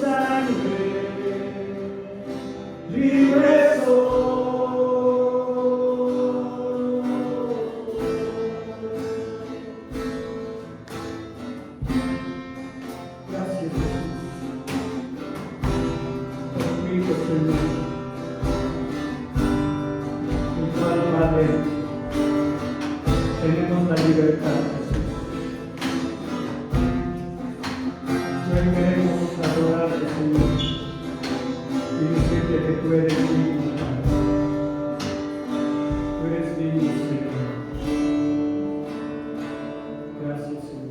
sangre, libre soy. Gracias, Jesús. Conmigo, Señor. Mi Padre, tenemos la libertad, Jesús. Hoy queremos adorarte, Señor, y decirte que tú eres digno, Padre. Tú eres digno, Señor. Gracias, Señor.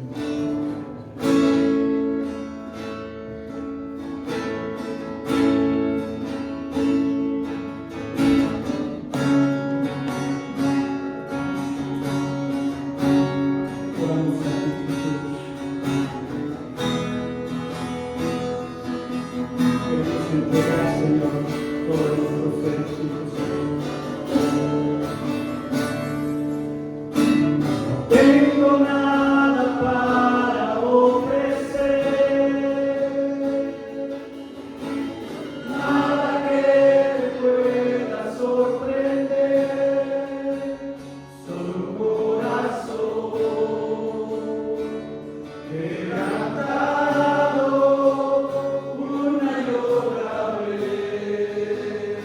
Oramos a ti, Jesús. Queremos entregar, Señor, todos nuestros seres, Jesús. No tengo nada para ofrecer, nada que te pueda sorprender, solo un corazón quebrantado una y otra vez.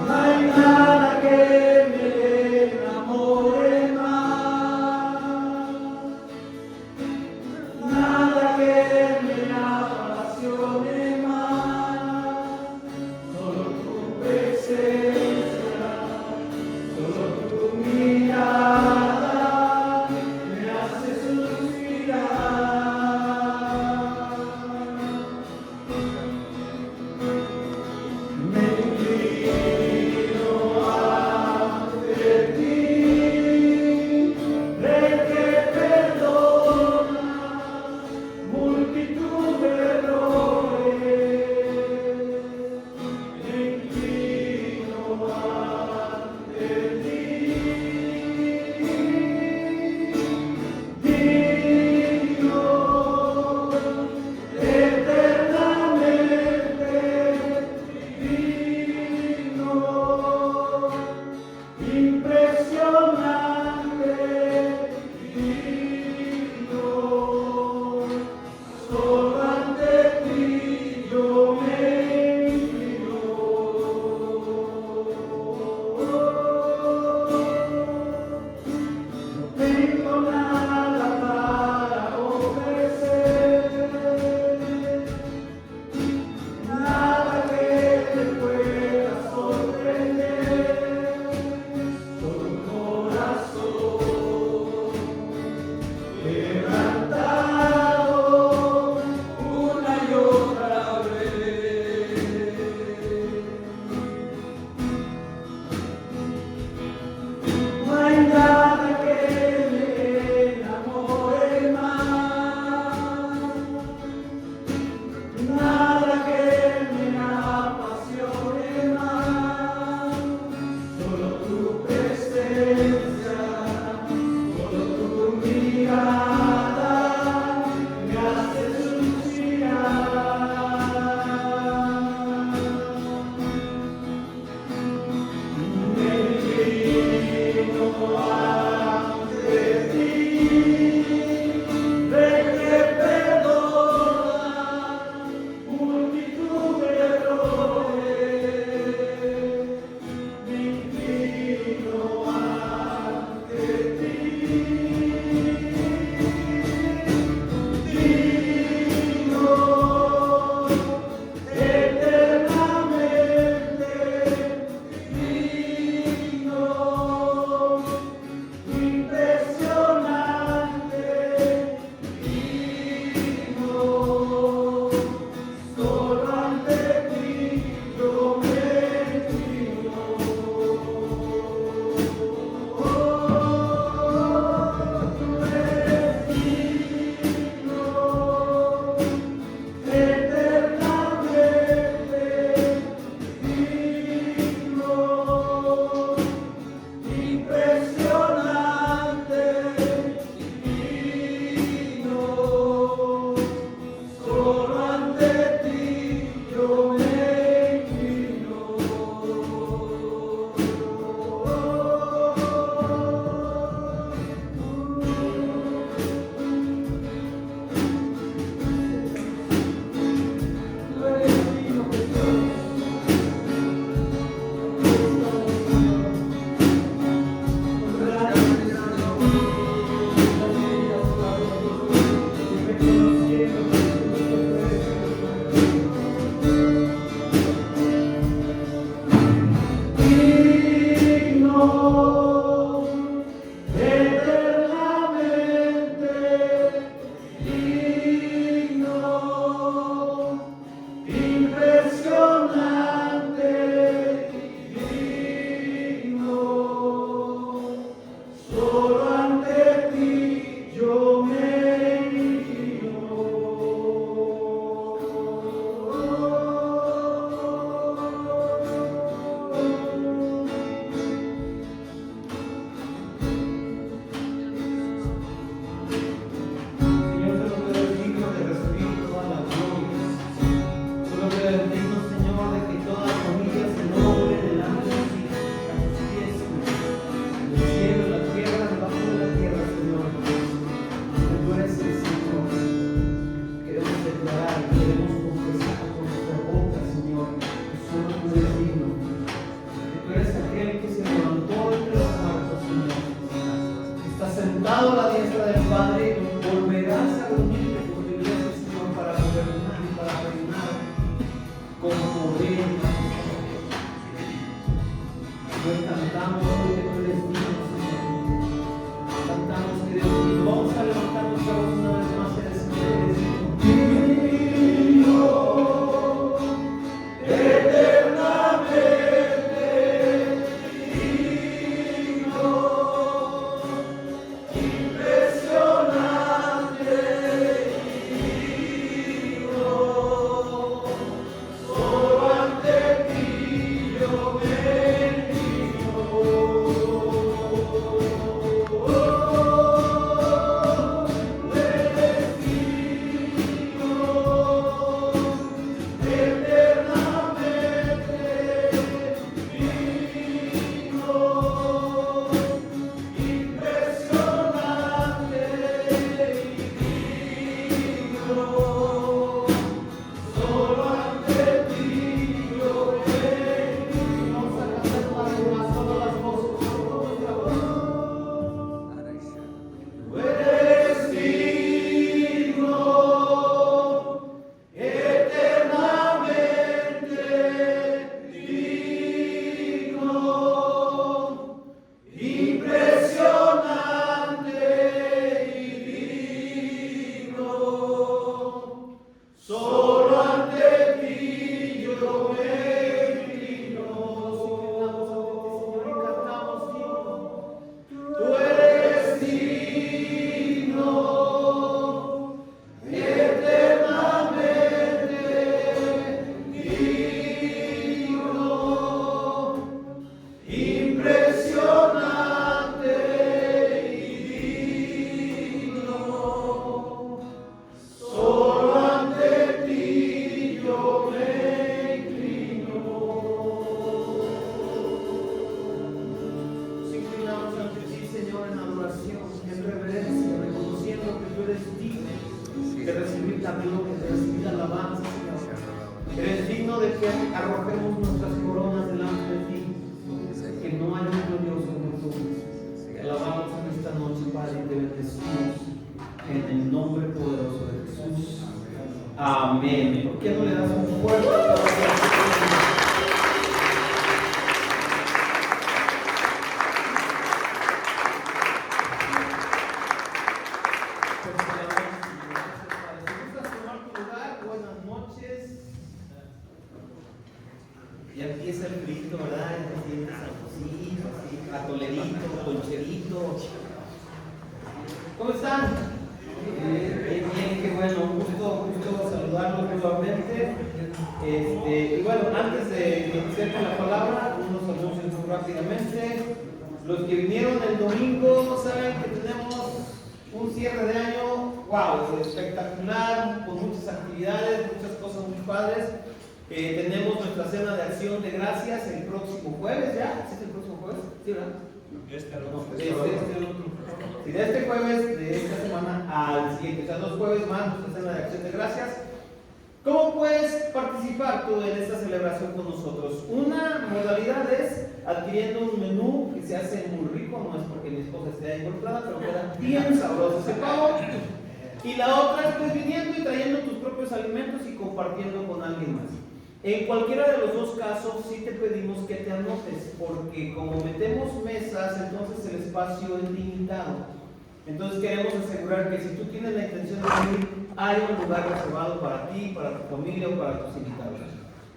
No hay nada que me enamore más, nada que me apasione más, solo tu presencia, solo tu mirada me hace suspirar. Me inclino ante ti, Rey que perdona multitud de errores. Me inclino ante ti, digno, eternamente digno, impresionante, digno, solo ante ti yo me inclino. No tengo nada para ofrecer, nada que te pueda sorprender, solo un corazón quebrantado una y otra vez. No hay nada que me enamore más, nada que me apasione más, solo tu presencia, solo tu mirada eres digno de recibir la gloria, de recibir la alabanza, Señor. Eres digno de que arrojemos nuestras coronas delante de ti, que no hay un glorioso como tú. Te alabamos en esta noche, Padre, y te bendecimos en el nombre poderoso de Jesús. Amén. ¿Por qué no le das un fuerte aplauso? Ya empieza el frito, ¿verdad? Ya te sientes sabrosito, así, atolerito, concherito. ¿Cómo están? Bien, qué bueno, un gusto saludarlos nuevamente. Y bueno, antes de iniciar con la palabra, unos anuncios muy rápidamente. Los que vinieron el domingo saben que tenemos un cierre de año, wow, espectacular, con muchas actividades, muchas cosas muy padres. Tenemos nuestra cena de acción de gracias el próximo jueves, ¿ya? ¿Sí es el próximo jueves? Sí, ¿verdad? De este jueves, de esta semana al siguiente, o sea, 2 jueves más, nuestra cena de acción de gracias. ¿Cómo puedes participar tú en esta celebración con nosotros? Una modalidad es adquiriendo un menú que se hace muy rico, no es porque mi esposa esté involucrada, pero queda bien sabroso ese pavo. Y la otra es pues viniendo y trayendo tus propios alimentos y compartiendo con alguien más. En cualquiera de los dos casos sí te pedimos que te anotes, porque como metemos mesas, entonces el espacio es limitado. Entonces queremos asegurar que si tú tienes la intención de venir, hay un lugar reservado para ti, para tu familia o para tus invitados.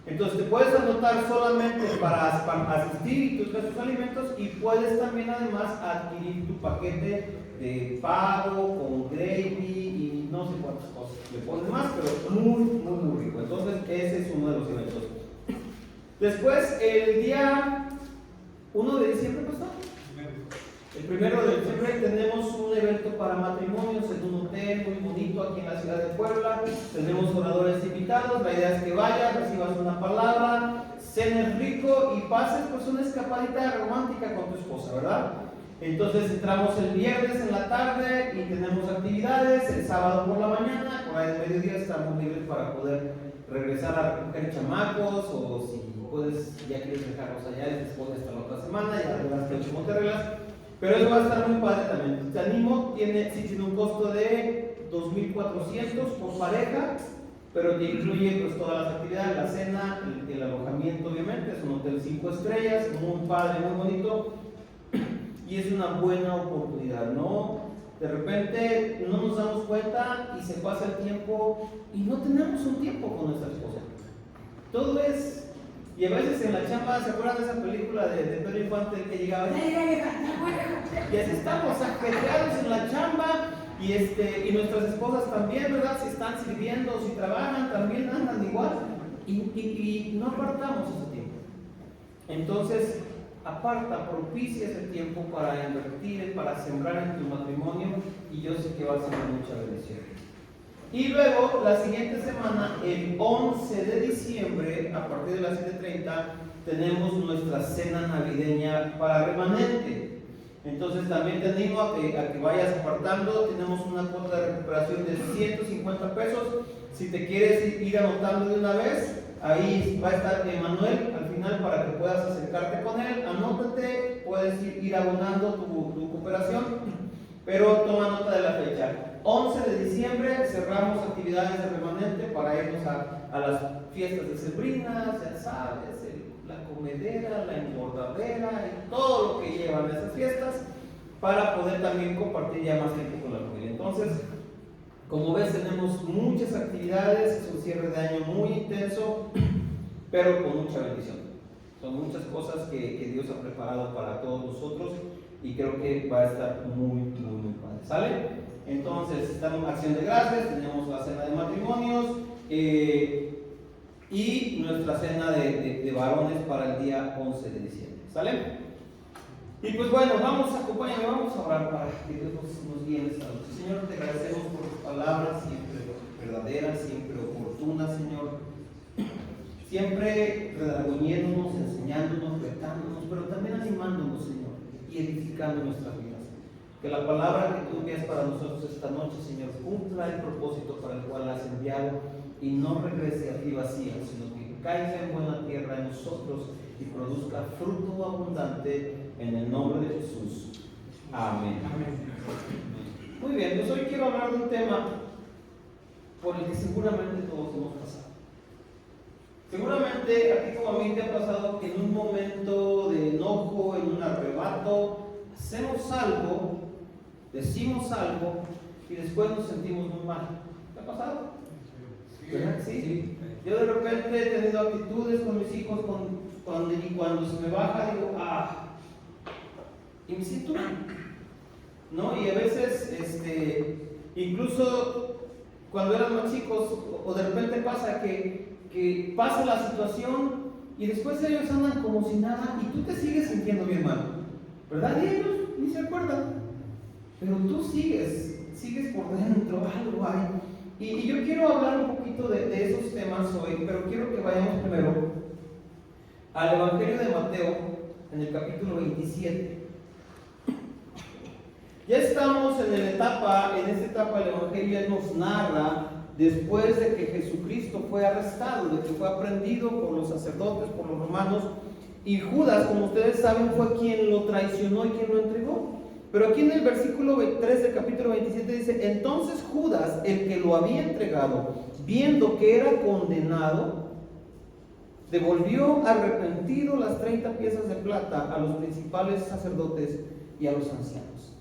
Entonces te puedes anotar solamente para asistir y tú traes tus alimentos, y puedes también además adquirir tu paquete de pavo con gravy y no sé cuántas cosas le pones más, pero muy rico. Entonces ese es uno de los eventos. Después el día 1 de diciembre, ¿pues no? El 1 de diciembre tenemos un evento para matrimonios en un hotel muy bonito aquí en la ciudad de Puebla. Tenemos oradores invitados, la idea es que vayas, recibas una palabra, cenes rico y pases pues una escapadita romántica con tu esposa, ¿verdad? Entonces entramos el viernes en la tarde y tenemos actividades, el sábado por la mañana, por ahí de mediodía estamos libres para poder regresar a recoger chamacos, o si puedes, ya quieres dejarlos allá y después hasta la otra semana, ya arreglaste el cómo te arreglas. Pero eso va a estar muy padre también. Te animo, sí tiene un costo de 2,400 por pareja, pero te incluye pues todas las actividades, la cena, el alojamiento obviamente, es un hotel 5 estrellas, muy padre, muy bonito, y es una buena oportunidad, ¿no? De repente no nos damos cuenta y se pasa el tiempo y no tenemos un tiempo con nuestra esposa. Todo es... Y a veces en la chamba, ¿se acuerdan de esa película de Pedro Infante que llegaba? Y así estamos, ajetreados en la chamba, y nuestras esposas también, ¿verdad? Si están sirviendo, si trabajan, también andan igual, y no apartamos ese tiempo. Entonces, propicia ese tiempo para invertir, para sembrar en tu matrimonio, y yo sé que va a ser mucha bendición. Y luego, la siguiente semana, el 11 de diciembre, a partir de las 7:30, tenemos nuestra cena navideña para remanente. Entonces también te animo a que vayas apartando. Tenemos una cuota de recuperación de 150 pesos. Si te quieres ir anotando de una vez, ahí va a estar Emanuel al final para que puedas acercarte con él. Anótate, puedes ir abonando tu cooperación, pero toma nota de la fecha. 11 de diciembre cerramos actividades de remanente para irnos a las fiestas decembrinas, ya sabes, la comedera, la engordadera y todo lo que llevan esas fiestas, para poder también compartir ya más tiempo con la familia. Entonces, como ves, tenemos muchas actividades, es un cierre de año muy intenso, pero con mucha bendición. Son muchas cosas que Dios ha preparado para todos nosotros, y creo que va a estar muy padre. ¿Sale? Entonces, estamos en acción de gracias, tenemos la cena de matrimonios y nuestra cena de varones para el día 11 de diciembre. ¿Sale? Y pues bueno, acompáñame, vamos a orar para que Dios nos guíe en esta noche. Señor, te agradecemos por tus palabras, siempre verdaderas, siempre oportunas, Señor. Siempre redarguyéndonos, enseñándonos, retándonos, pero también animándonos, Señor, y edificando nuestras vidas. Que la palabra que tú envías para nosotros esta noche, Señor, cumpla el propósito para el cual la has enviado y no regrese a ti vacía, sino que caiga en buena tierra en nosotros y produzca fruto abundante en el nombre de Jesús. Amén. Muy bien, pues hoy quiero hablar de un tema por el que seguramente todos hemos pasado. Seguramente a ti como a mí te ha pasado que en un momento de enojo, en un arrebato, hacemos algo, decimos algo y después nos sentimos muy mal. ¿Te ha pasado? ¿Verdad? Sí. Yo de repente he tenido actitudes con mis hijos y cuando se me baja digo, y me siento mal, ¿no? Y a veces, incluso cuando eran más chicos, o de repente pasa que pasa la situación y después ellos andan como si nada y tú te sigues sintiendo bien mal, ¿verdad? Y ellos ni se acuerdan, pero tú sigues por dentro, algo hay. Y yo quiero hablar un poquito de esos temas hoy, pero quiero que vayamos primero al Evangelio de Mateo, en el capítulo 27. Ya estamos en esta etapa del Evangelio, nos narra después de que Jesucristo fue arrestado, de que fue aprehendido por los sacerdotes, por los romanos, y Judas, como ustedes saben, fue quien lo traicionó y quien lo entregó. Pero aquí en el versículo 3 del capítulo 27 dice: entonces Judas, el que lo había entregado, viendo que era condenado, devolvió arrepentido las 30 piezas de plata a los principales sacerdotes y a los ancianos.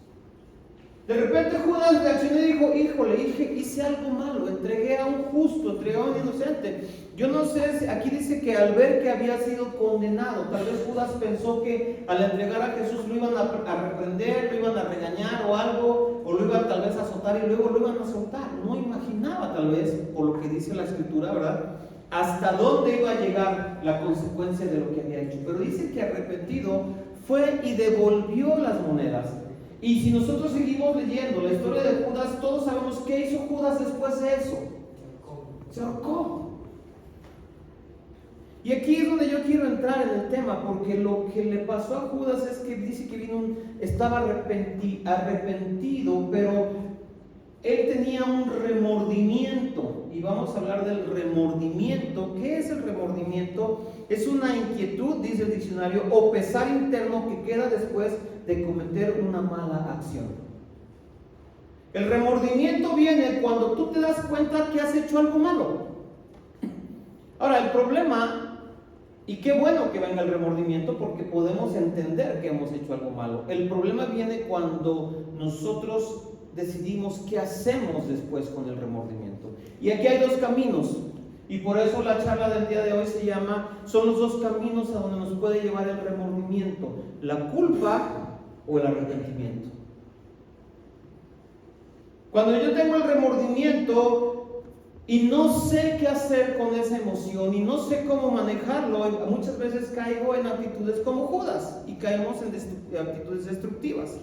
De repente Judas reaccionó y dijo: híjole, hice algo malo, entregué a un justo, entregué a un inocente. Yo no sé, aquí dice que al ver que había sido condenado, tal vez Judas pensó que al entregar a Jesús lo iban a reprender, lo iban a regañar o algo, o lo iban tal vez a azotar y luego lo iban a soltar. No imaginaba tal vez, por lo que dice la Escritura, ¿verdad?, hasta dónde iba a llegar la consecuencia de lo que había hecho. Pero dice que arrepentido fue y devolvió las monedas. Y si nosotros seguimos leyendo la historia de Judas, todos sabemos qué hizo Judas después de eso. Se ahorcó. Y aquí es donde yo quiero entrar en el tema, porque lo que le pasó a Judas es que dice que estaba arrepentido, pero él tenía un remordimiento. Y vamos a hablar del remordimiento. ¿Qué es el remordimiento? Es una inquietud, dice el diccionario, o pesar interno que queda después de cometer una mala acción. El remordimiento viene cuando tú te das cuenta que has hecho algo malo. Ahora, el problema, y qué bueno que venga el remordimiento porque podemos entender que hemos hecho algo malo. El problema viene cuando nosotros decidimos qué hacemos después con el remordimiento. Y aquí hay dos caminos, y por eso la charla del día de hoy se llama: son los dos caminos a donde nos puede llevar el remordimiento, la culpa o el arrepentimiento. Cuando yo tengo el remordimiento y no sé qué hacer con esa emoción y no sé cómo manejarlo, muchas veces caigo en actitudes como Judas y caemos en actitudes destructivas.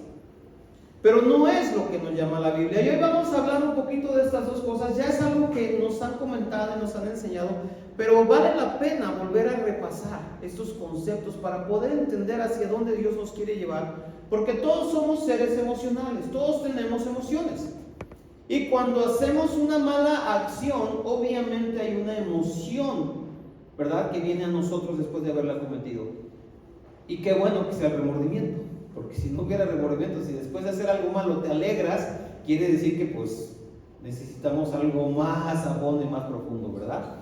Pero no es lo que nos llama la Biblia. Y hoy vamos a hablar un poquito de estas dos cosas. Ya es algo que nos han comentado y nos han enseñado, pero vale la pena volver a repasar estos conceptos para poder entender hacia dónde Dios nos quiere llevar, porque todos somos seres emocionales, todos tenemos emociones. Y cuando hacemos una mala acción, obviamente hay una emoción, ¿verdad?, que viene a nosotros después de haberla cometido. Y qué bueno que sea el remordimiento. Porque si no hubiera remordimiento, si después de hacer algo malo te alegras, quiere decir que pues necesitamos algo más a fondo y más profundo, ¿verdad?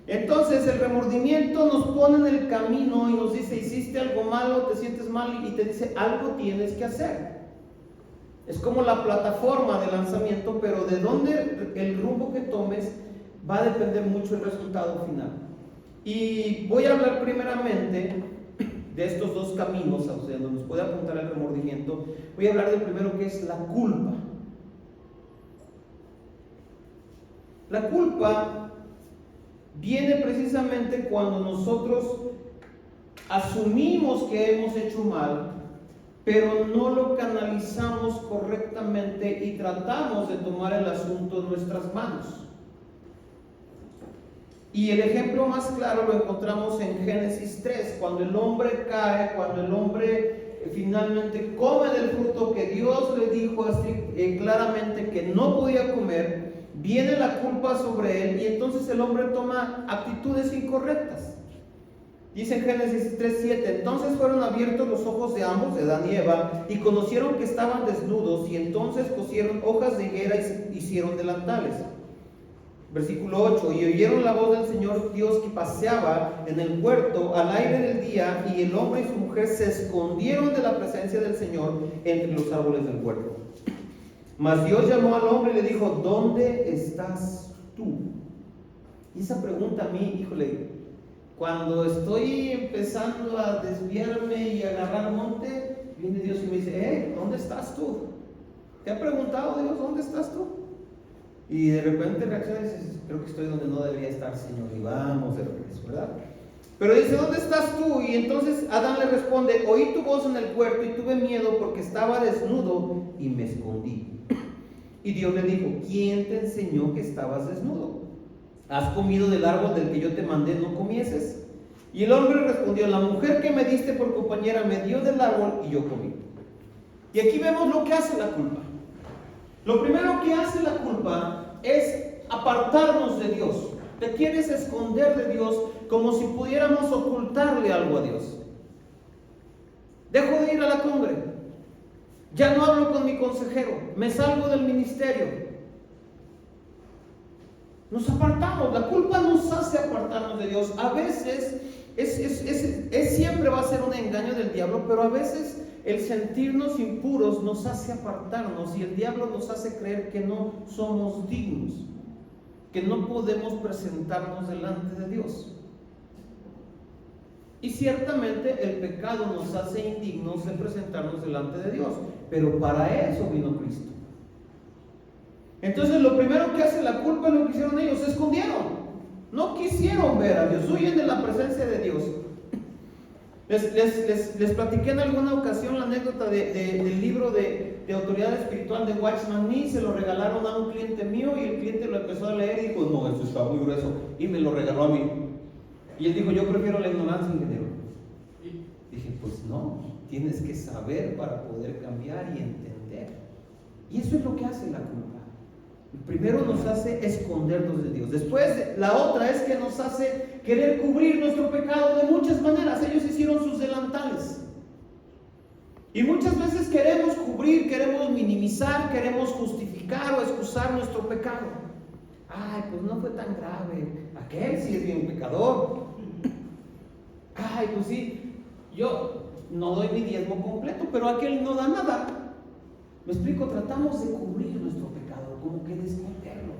Entonces el remordimiento nos pone en el camino y nos dice: hiciste algo malo, te sientes mal, y te dice algo tienes que hacer. Es como la plataforma de lanzamiento, pero de dónde el rumbo que tomes va a depender mucho el resultado final. Y voy a hablar primeramente de estos dos caminos, o sea, donde nos puede apuntar el remordimiento. Voy a hablar del primero, que es la culpa. La culpa viene precisamente cuando nosotros asumimos que hemos hecho mal, pero no lo canalizamos correctamente y tratamos de tomar el asunto en nuestras manos. Y el ejemplo más claro lo encontramos en Génesis 3, cuando el hombre cae, cuando el hombre finalmente come del fruto que Dios le dijo claramente que no podía comer, viene la culpa sobre él y entonces el hombre toma actitudes incorrectas. Dice en Génesis 3:7, entonces fueron abiertos los ojos de ambos, de Adán y Eva, y conocieron que estaban desnudos, y entonces cosieron hojas de higuera y hicieron delantales. Versículo 8, y oyeron la voz del Señor Dios que paseaba en el huerto al aire del día, y el hombre y su mujer se escondieron de la presencia del Señor entre los árboles del huerto. Mas Dios llamó al hombre y le dijo, ¿dónde estás tú? Y esa pregunta a mí, híjole, cuando estoy empezando a desviarme y agarrar monte, viene Dios y me dice, ¿dónde estás tú? ¿Te ha preguntado Dios, ¿dónde estás tú? Y de repente reacciona y dices, creo que estoy donde no debería estar, Señor, y vamos de regreso, ¿verdad? Pero dice, ¿dónde estás tú? Y entonces Adán le responde, oí tu voz en el huerto y tuve miedo porque estaba desnudo y me escondí. Y Dios le dijo, ¿quién te enseñó que estabas desnudo? ¿Has comido del árbol del que yo te mandé no comieses? Y el hombre respondió, la mujer que me diste por compañera me dio del árbol y yo comí. Y aquí vemos lo que hace la culpa. Lo primero que hace la culpa es apartarnos de Dios. Te quieres esconder de Dios como si pudiéramos ocultarle algo a Dios. Dejo de ir a la congre. Ya no hablo con mi consejero. Me salgo del ministerio. Nos apartamos, la culpa nos hace apartarnos de Dios. A veces siempre va a ser un engaño del diablo, pero a veces el sentirnos impuros nos hace apartarnos y el diablo nos hace creer que no somos dignos, que no podemos presentarnos delante de Dios. Y ciertamente el pecado nos hace indignos de presentarnos delante de Dios, pero para eso vino Cristo. Entonces lo primero que hace la culpa es lo que hicieron ellos, se escondieron, no quisieron ver a Dios, huyen de la presencia de Dios. Les platiqué en alguna ocasión la anécdota del libro de autoridad espiritual de Watchman Nee. Se lo regalaron a un cliente mío y el cliente lo empezó a leer y dijo, no, esto está muy grueso, y me lo regaló a mí. Y él dijo, yo prefiero la ignorancia, ingeniero. Dije, pues no, tienes que saber para poder cambiar y entender. Y eso es lo que hace la culpa. Primero nos hace escondernos de Dios. Después la otra es que nos hace querer cubrir nuestro pecado de muchas maneras. Ellos hicieron sus delantales. Y muchas veces queremos cubrir, queremos minimizar, queremos justificar o excusar nuestro pecado. Ay, pues no fue tan grave. Aquel sí es bien pecador. Ay, pues sí, yo no doy mi diezmo completo, pero aquel no da nada. ¿Me explico? Tratamos de cubrir nuestro pecado, como que de esconderlo.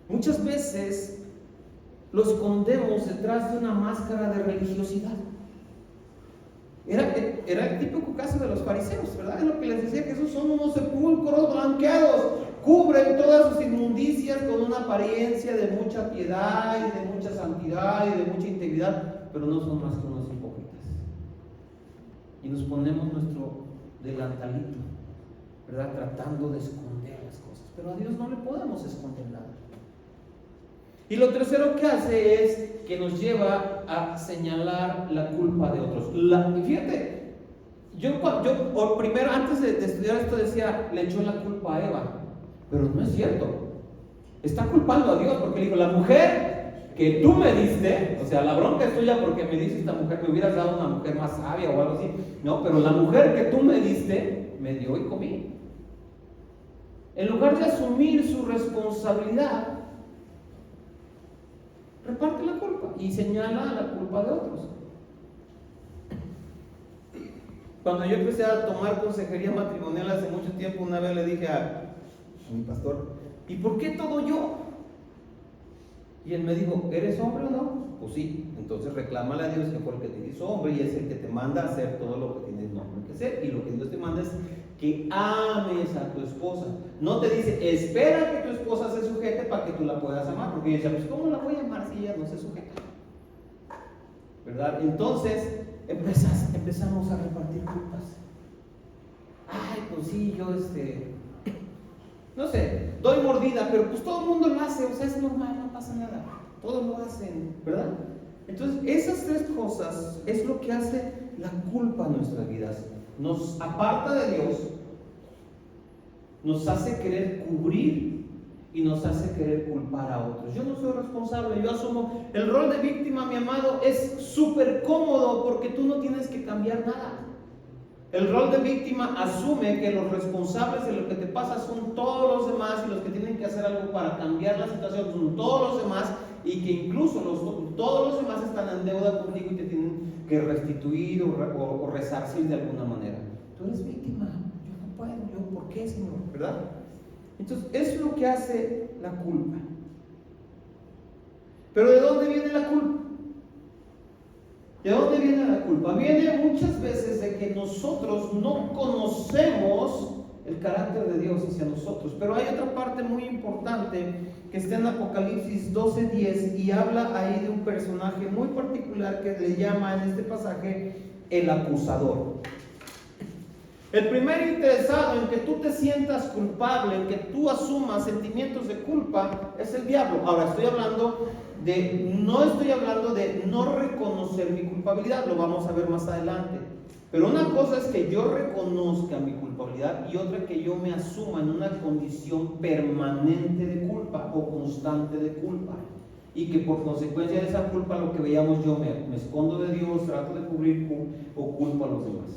Muchas veces lo escondemos detrás de una máscara de religiosidad. Era el típico caso de los fariseos, ¿verdad? Es lo que les decía Jesús, son unos sepulcros blanqueados, cubren todas sus inmundicias con una apariencia de mucha piedad y de mucha santidad y de mucha integridad, pero no son más que unos hipócritas. Y nos ponemos nuestro delantalito, ¿verdad? Tratando de esconder las cosas, pero a Dios no le podemos esconder nada. Y lo tercero que hace es que nos lleva a señalar la culpa de otros. Fíjate, yo primero, antes de estudiar esto, decía, le echó la culpa a Eva, pero no es cierto. Está culpando a Dios porque le dijo, la mujer que tú me diste, o sea, la bronca es tuya porque me diste esta mujer, me hubieras dado una mujer más sabia o algo así. No, pero la mujer que tú me diste, me dio y comí. En lugar de asumir su responsabilidad, reparte la culpa y señala la culpa de otros. Cuando yo empecé a tomar consejería matrimonial hace mucho tiempo, una vez le dije a mi pastor, ¿y por qué todo yo? Y él me dijo, ¿eres hombre o no? Pues sí, entonces reclámale a Dios que fue el que te hizo hombre y es el que te manda a hacer todo lo que tienes nombre que hacer. Y lo que Dios te manda es que ames a tu esposa. No te dice, espera que tu esposa se sujete para que tú la puedas amar. Porque yo decía, pues ¿cómo la voy a amar si ella no se sujeta? ¿Verdad? Entonces empezamos a repartir culpas. Ay, pues sí, yo no sé, doy mordida, pero pues todo el mundo lo hace, o sea, es normal, no pasa nada. Todos lo hacen, ¿verdad? Entonces, esas tres cosas es lo que hace la culpa en nuestras vidas? Nos aparta de Dios, nos hace querer cubrir y nos hace querer culpar a otros. Yo no soy responsable, yo asumo el rol de víctima, mi amado, es súper cómodo porque tú no tienes que cambiar nada. El rol de víctima asume que los responsables de lo que te pasa son todos los demás y los que tienen que hacer algo para cambiar la situación son todos los demás y que incluso todos los demás están en deuda contigo y te tienen que restituir o resarcir de alguna manera. Tú eres víctima, yo no puedo, ¿por qué, Señor? ¿Verdad? Entonces, es lo que hace la culpa. Pero ¿de dónde viene la culpa? ¿De dónde viene la culpa? Viene muchas veces de que nosotros no conocemos el carácter de Dios hacia nosotros. Pero hay otra parte muy importante que está en Apocalipsis 12:10 y habla ahí de un personaje muy particular que le llama en este pasaje el acusador. El primer interesado en que tú te sientas culpable, en que tú asumas sentimientos de culpa, es el diablo. Ahora, no estoy hablando de no reconocer mi culpabilidad, lo vamos a ver más adelante. Pero una cosa es que yo reconozca mi culpabilidad y otra que yo me asuma en una condición permanente de culpa o constante de culpa. Y que por consecuencia de esa culpa, lo que veíamos, yo me escondo de Dios, trato de cubrir o culpo a los demás.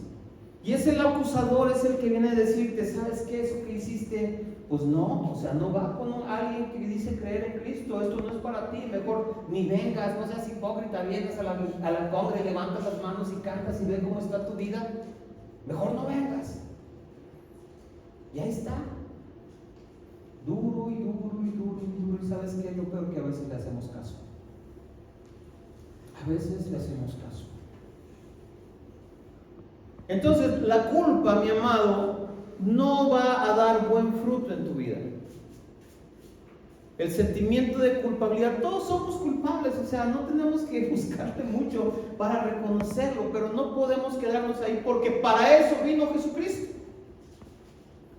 Y es el acusador, es el que viene a decirte, ¿sabes qué? Eso que hiciste, pues no, o sea, no va con alguien que dice creer en Cristo, esto no es para ti, mejor ni vengas, no seas hipócrita, vienes a la congre, levantas las manos y cantas y ve cómo está tu vida, mejor no vengas. Y ahí está, duro y duro y duro y duro, y ¿sabes qué? Lo peor que a veces le hacemos caso. A veces le hacemos caso. Entonces, la culpa, mi amado, no va a dar buen fruto en tu vida. El sentimiento de culpabilidad, todos somos culpables, o sea, no tenemos que buscarle mucho para reconocerlo, pero no podemos quedarnos ahí porque para eso vino Jesucristo.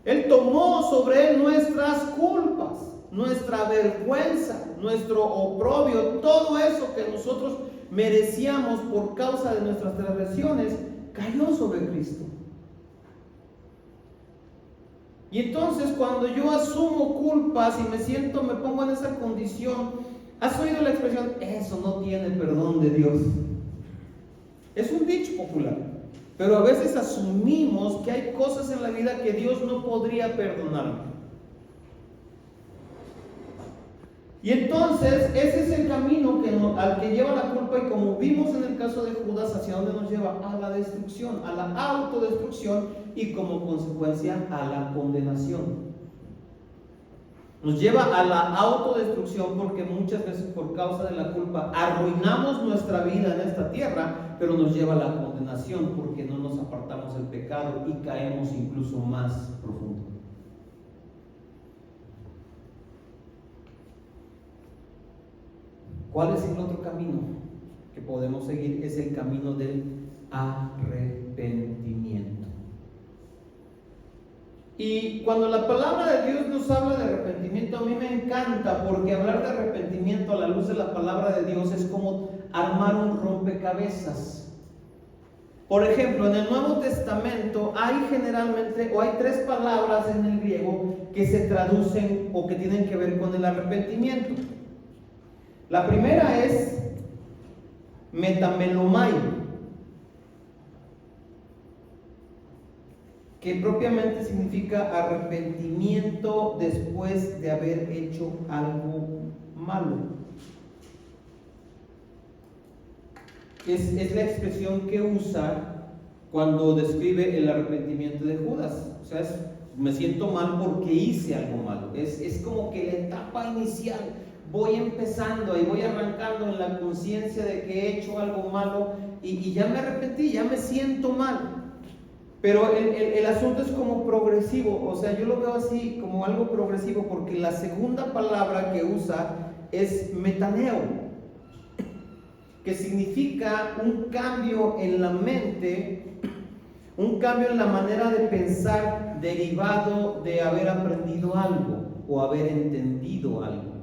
Él tomó sobre Él nuestras culpas, nuestra vergüenza, nuestro oprobio, todo eso que nosotros merecíamos por causa de nuestras transgresiones, cayó sobre Cristo. Y entonces cuando yo asumo culpas y me pongo en esa condición, ¿has oído la expresión, eso no tiene perdón de Dios? Es un dicho popular, pero a veces asumimos que hay cosas en la vida que Dios no podría perdonarme. Y entonces ese es el camino al que lleva la culpa, y como vimos en el caso de Judas, ¿hacia dónde nos lleva? A la destrucción, a la autodestrucción y como consecuencia a la condenación. Nos lleva a la autodestrucción porque muchas veces por causa de la culpa arruinamos nuestra vida en esta tierra, pero nos lleva a la condenación porque no nos apartamos del pecado y caemos incluso más profundo. ¿Cuál es el otro camino que podemos seguir? Es el camino del arrepentimiento. Y cuando la palabra de Dios nos habla de arrepentimiento, a mí me encanta, porque hablar de arrepentimiento a la luz de la palabra de Dios es como armar un rompecabezas. Por ejemplo, en el Nuevo Testamento hay generalmente, o hay 3 palabras en el griego que se traducen o que tienen que ver con el arrepentimiento. La primera es metamelomai, que propiamente significa arrepentimiento después de haber hecho algo malo. Es la expresión que usa cuando describe el arrepentimiento de Judas. O sea, me siento mal porque hice algo malo. Es como que la etapa inicial. Voy empezando y voy arrancando en la conciencia de que he hecho algo malo y ya me arrepentí, ya me siento mal. Pero el asunto es como progresivo, o sea, yo lo veo así como algo progresivo, porque la segunda palabra que usa es metaneo, que significa un cambio en la mente, un cambio en la manera de pensar derivado de haber aprendido algo o haber entendido algo.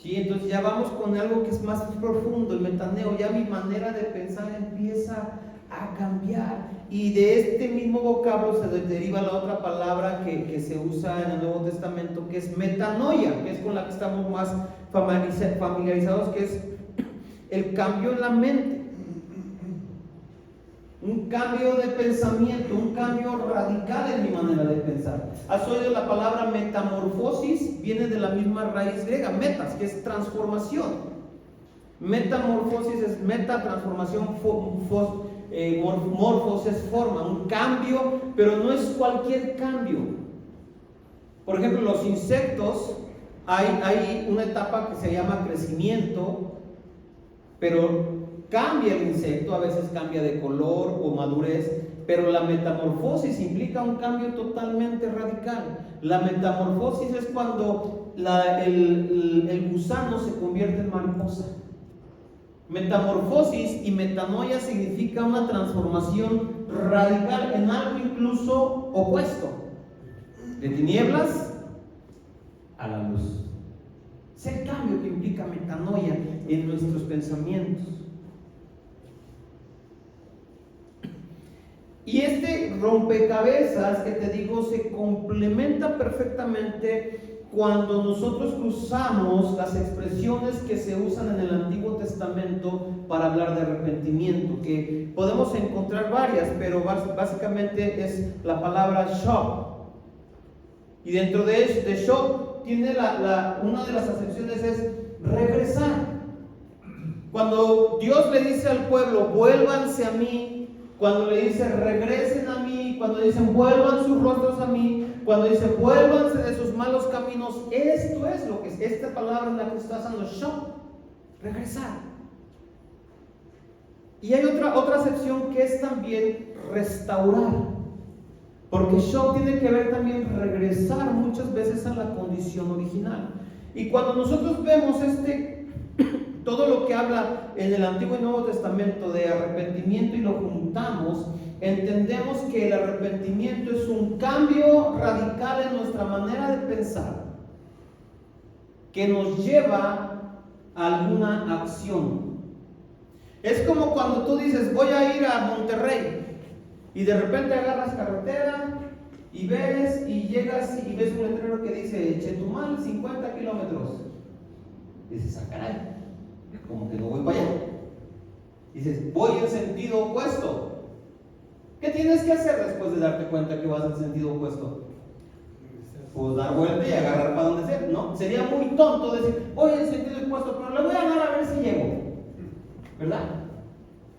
¿sí? Entonces ya vamos con algo que es más profundo, el metaneo. Ya mi manera de pensar empieza a cambiar. Y de este mismo vocablo se deriva la otra palabra que se usa en el Nuevo Testamento, que es metanoia, que es con la que estamos más familiarizados, que es el cambio en la mente. Un cambio de pensamiento, un cambio radical en mi manera de pensar. ¿Has oído la palabra metamorfosis? Viene de la misma raíz griega, metas, que es transformación. Metamorfosis es meta, transformación, morfos es forma, un cambio, pero no es cualquier cambio. Por ejemplo, los insectos, hay una etapa que se llama crecimiento, pero cambia el insecto, a veces cambia de color o madurez, pero la metamorfosis implica un cambio totalmente radical. La metamorfosis es cuando el gusano se convierte en mariposa. Metamorfosis y metanoia significa una transformación radical en algo incluso opuesto, de tinieblas a la luz. Es el cambio que implica metanoia en nuestros pensamientos. Y este rompecabezas que te digo se complementa perfectamente cuando nosotros cruzamos las expresiones que se usan en el Antiguo Testamento para hablar de arrepentimiento, que podemos encontrar varias, pero básicamente es la palabra shop. Y dentro de shop tiene una de las acepciones es regresar. Cuando Dios le dice al pueblo, vuélvanse a mí, cuando le dice regresen a mí, cuando dicen vuelvan sus rostros a mí, cuando dice vuélvanse de sus malos caminos, esto es lo que es, esta palabra es la que está usando shop, regresar. Y hay otra acepción que es también restaurar, porque shop tiene que ver también regresar muchas veces a la condición original. Y cuando nosotros vemos todo lo que habla en el Antiguo y Nuevo Testamento de arrepentimiento y lo juntamos, entendemos que el arrepentimiento es un cambio radical en nuestra manera de pensar que nos lleva a alguna acción. Es como cuando tú dices voy a ir a Monterrey y de repente agarras carretera y ves y llegas y ves un letrero que dice Chetumal 50 kilómetros. Dices, ah, caray, como que no voy para allá. Dices, voy en sentido opuesto. ¿Qué tienes que hacer después de darte cuenta que vas en sentido opuesto? Pues dar vuelta y agarrar para donde sea, ¿no? Sería muy tonto decir, voy en sentido opuesto, pero le voy a dar a ver si llego, ¿verdad?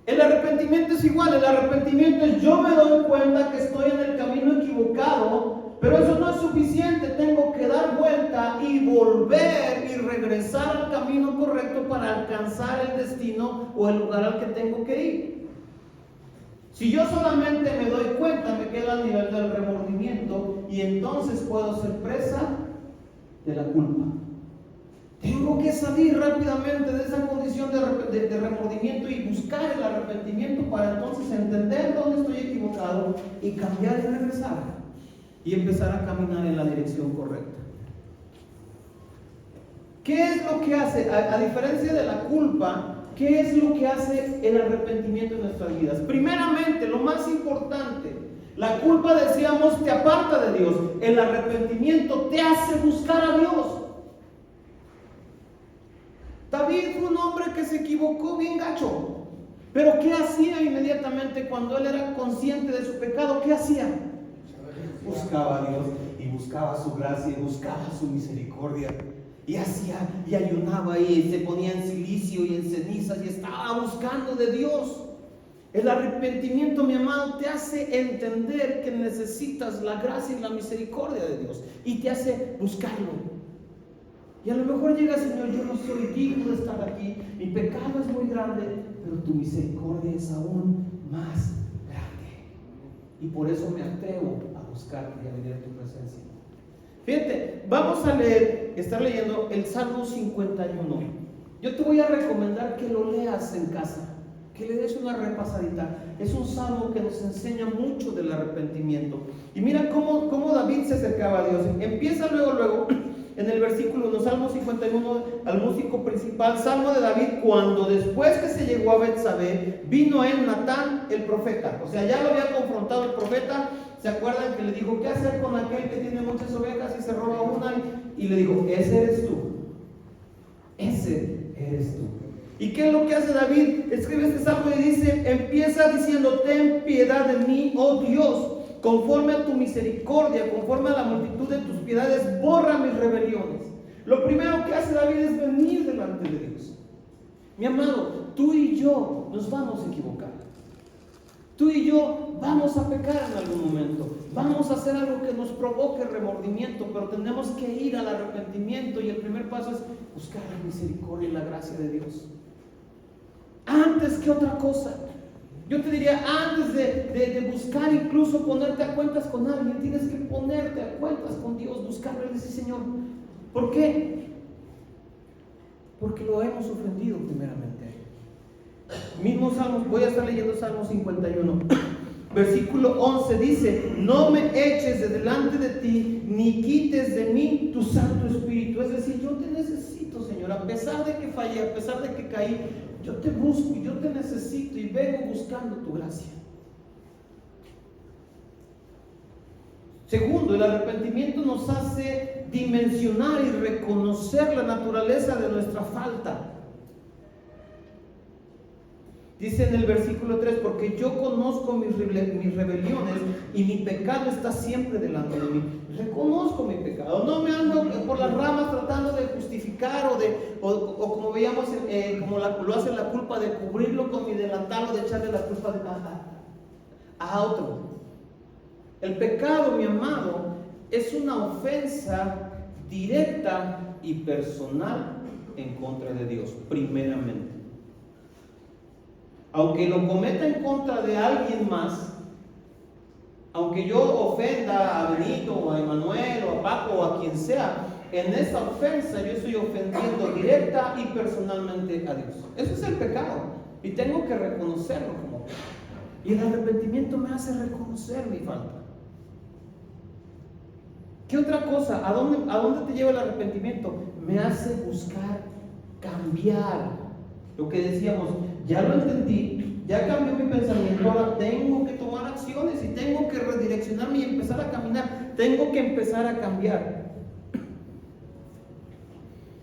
El arrepentimiento es igual. El arrepentimiento es yo me doy cuenta que estoy en el camino equivocado, pero eso no es suficiente. Tengo que dar vuelta y volver y regresar al camino correcto para alcanzar el destino o el lugar al que tengo que ir. Si yo solamente me doy cuenta, me quedo a nivel del remordimiento y entonces puedo ser presa de la culpa. Tengo que salir rápidamente de esa condición de remordimiento y buscar el arrepentimiento para entonces entender dónde estoy equivocado y cambiar y regresar y empezar a caminar en la dirección correcta. ¿Qué es lo que hace? A diferencia de la culpa, ¿qué es lo que hace el arrepentimiento en nuestras vidas? Primeramente, lo más importante, la culpa, decíamos, te aparta de Dios. El arrepentimiento te hace buscar a Dios. David fue un hombre que se equivocó bien gacho, pero ¿qué hacía inmediatamente cuando él era consciente de su pecado? ¿Qué hacía? Buscaba a Dios y buscaba su gracia y buscaba su misericordia. Y hacía y ayunaba y se ponía en silicio y en cenizas y estaba buscando de Dios. El arrepentimiento, mi amado, te hace entender que necesitas la gracia y la misericordia de Dios y te hace buscarlo. Y a lo mejor llega, Señor, yo no soy digno de estar aquí, mi pecado es muy grande, pero tu misericordia es aún más grande. Y por eso me atrevo a buscarte y a venir a tu presencia. Fíjate, vamos a estar leyendo el Salmo 51. Yo te voy a recomendar que lo leas en casa, que le des una repasadita. Es un salmo que nos enseña mucho del arrepentimiento. Y mira cómo David se acercaba a Dios. Empieza luego en el versículo 1, Salmo 51, al músico principal, Salmo de David, cuando después que se llegó a Betsabé, vino él Natán el profeta. O sea, ya lo había confrontado el profeta. ¿Se acuerdan que le dijo, qué hacer con aquel que tiene muchas ovejas y se roba una? Y le dijo, ese eres tú. Ese eres tú. ¿Y qué es lo que hace David? Escribe este salmo y dice, empieza diciendo, ten piedad de mí, oh Dios, conforme a tu misericordia, conforme a la multitud de tus piedades, borra mis rebeliones. Lo primero que hace David es venir delante de Dios. Mi amado, tú y yo nos vamos a equivocar. Tú y yo vamos a pecar en algún momento. Vamos a hacer algo que nos provoque remordimiento, pero tenemos que ir al arrepentimiento y el primer paso es buscar la misericordia y la gracia de Dios. Antes que otra cosa. Yo te diría, antes de buscar incluso ponerte a cuentas con alguien, tienes que ponerte a cuentas con Dios, buscarlo y decir, Señor, ¿por qué? Porque lo hemos ofendido primeramente. Mismo Salmo, voy a estar leyendo Salmo 51, versículo 11 dice, no me eches de delante de ti, ni quites de mí tu Santo Espíritu. Es decir, yo te necesito, Señor, a pesar de que fallé, a pesar de que caí, yo te busco y yo te necesito y vengo buscando tu gracia. Segundo, el arrepentimiento nos hace dimensionar y reconocer la naturaleza de nuestra falta. Dice en el versículo 3, porque yo conozco mis rebeliones y mi pecado está siempre delante de mí. Reconozco mi pecado, no me ando por las ramas tratando de justificar o como veíamos, como lo hace la culpa de cubrirlo con mi delantal o de echarle la culpa a otro. El pecado, mi amado, es una ofensa directa y personal en contra de Dios, primeramente. Aunque lo cometa en contra de alguien más, aunque yo ofenda a Benito o a Emanuel o a Paco o a quien sea, en esa ofensa yo estoy ofendiendo directa y personalmente a Dios. Eso es el pecado y tengo que reconocerlo como pecado. Y el arrepentimiento me hace reconocer mi falta. ¿Qué otra cosa? ¿A dónde te lleva el arrepentimiento? Me hace buscar cambiar. Lo que decíamos, ya lo entendí, ya cambió mi pensamiento, ahora tengo que tomar acciones y tengo que redireccionarme y empezar a caminar, tengo que empezar a cambiar.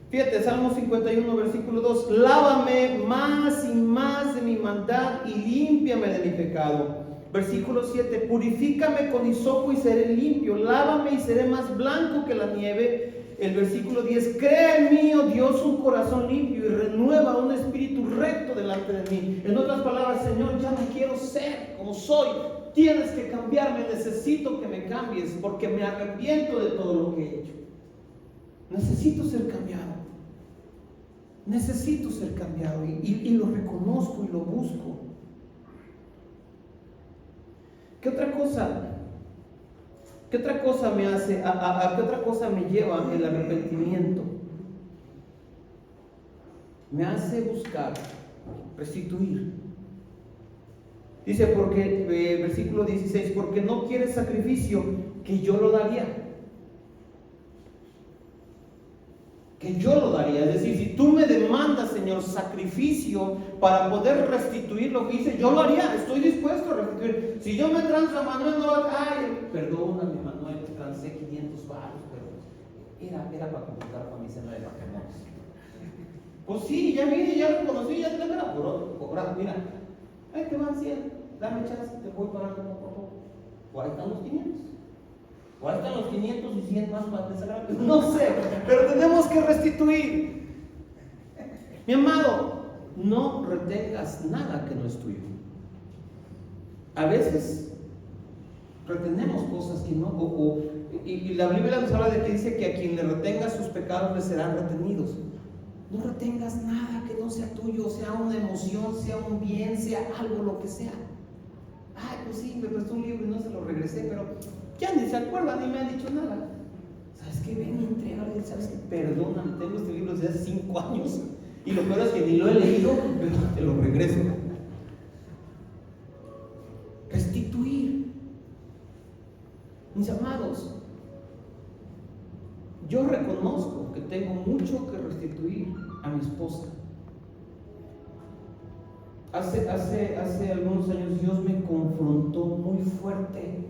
Fíjate, Salmo 51, versículo 2, lávame más y más de mi maldad y límpiame de mi pecado. Versículo 7, purifícame con hisopo y seré limpio, lávame y seré más blanco que la nieve. El versículo 10, crea en mí, oh Dios, un corazón limpio y renueva un espíritu recto delante de mí. En otras palabras, Señor, ya no quiero ser como soy, tienes que cambiarme, necesito que me cambies porque me arrepiento de todo lo que he hecho. Necesito ser cambiado, necesito ser cambiado y lo reconozco y lo busco. ¿Qué otra cosa? ¿Qué otra cosa me hace? ¿A qué otra cosa me lleva el arrepentimiento? Me hace buscar restituir. Dice, porque, versículo 16, porque no quieres sacrificio, que yo lo daría. Que yo lo daría. Es decir, si tú me demandas, Señor, sacrificio para poder restituir lo que hice, yo lo haría, estoy dispuesto a restituir. Si yo me transo a Manuel, no, ay, perdóname, Manuel, te trancé 500 baros, pero era para completar para mi cena de matrimonios. Pues sí, ya vine, ya lo conocí, ya te la era por cobrar. Mira, ahí te van 100, dame chance, te voy pagando poco a poco. O ahí están los 500. O ahí están los 500 y 100 más para empezar. No sé, pero tenemos que restituir. Mi amado, no retengas nada que no es tuyo. A veces retenemos cosas que no, y la Biblia nos habla de que dice que a quien le retenga sus pecados le serán retenidos. No retengas nada que no sea tuyo, sea una emoción, sea un bien, sea algo, lo que sea. Ay, pues sí, me prestó un libro y no se lo regresé, pero ya ni se acuerda ni me ha dicho nada. ¿Sabes qué? Ven y entrégale, ¿sabes qué? Perdóname, tengo este libro desde hace 5 años y lo peor es que ni lo he leído, pero te lo regreso. Restituir. Mis amados, yo reconozco que tengo mucho que restituir a mi esposa. Hace algunos años Dios me confrontó muy fuerte.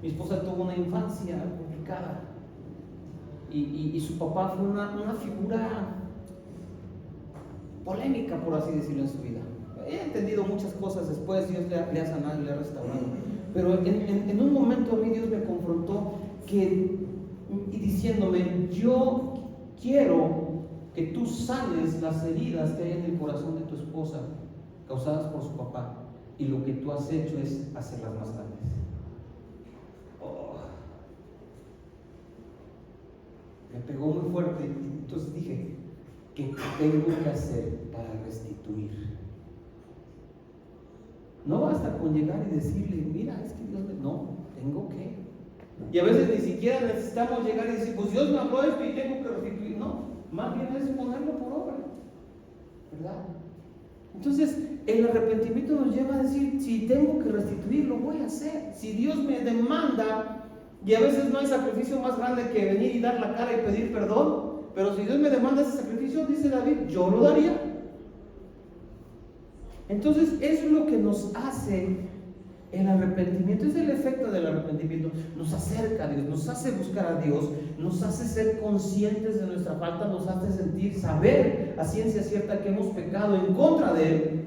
Mi esposa tuvo una infancia complicada y su papá fue una figura polémica, por así decirlo, en su vida. He entendido muchas cosas después, Dios le ha sanado y le ha restaurado. Pero en un momento a mí Dios me confrontó y diciéndome: yo quiero que tú sanes las heridas que hay en el corazón de tu esposa causadas por su papá, y lo que tú has hecho es hacerlas más grandes. Me pegó muy fuerte. Entonces dije: ¿qué tengo que hacer para restituir? No basta con llegar y decirle: mira, es que Dios me... No, tengo que. Y a veces ni siquiera necesitamos llegar y decir: pues Dios me habló esto y tengo que restituir. No, más bien es ponerlo por obra, ¿verdad? Entonces el arrepentimiento nos lleva a decir: si tengo que restituir, lo voy a hacer. Si Dios me demanda, y a veces no hay sacrificio más grande que venir y dar la cara y pedir perdón, pero si Dios me demanda ese sacrificio, dice David, yo lo daría. Entonces eso es lo que nos hace el arrepentimiento, es el efecto del arrepentimiento. Nos acerca a Dios, nos hace buscar a Dios, nos hace ser conscientes de nuestra falta, nos hace sentir, saber a ciencia cierta que hemos pecado en contra de Él.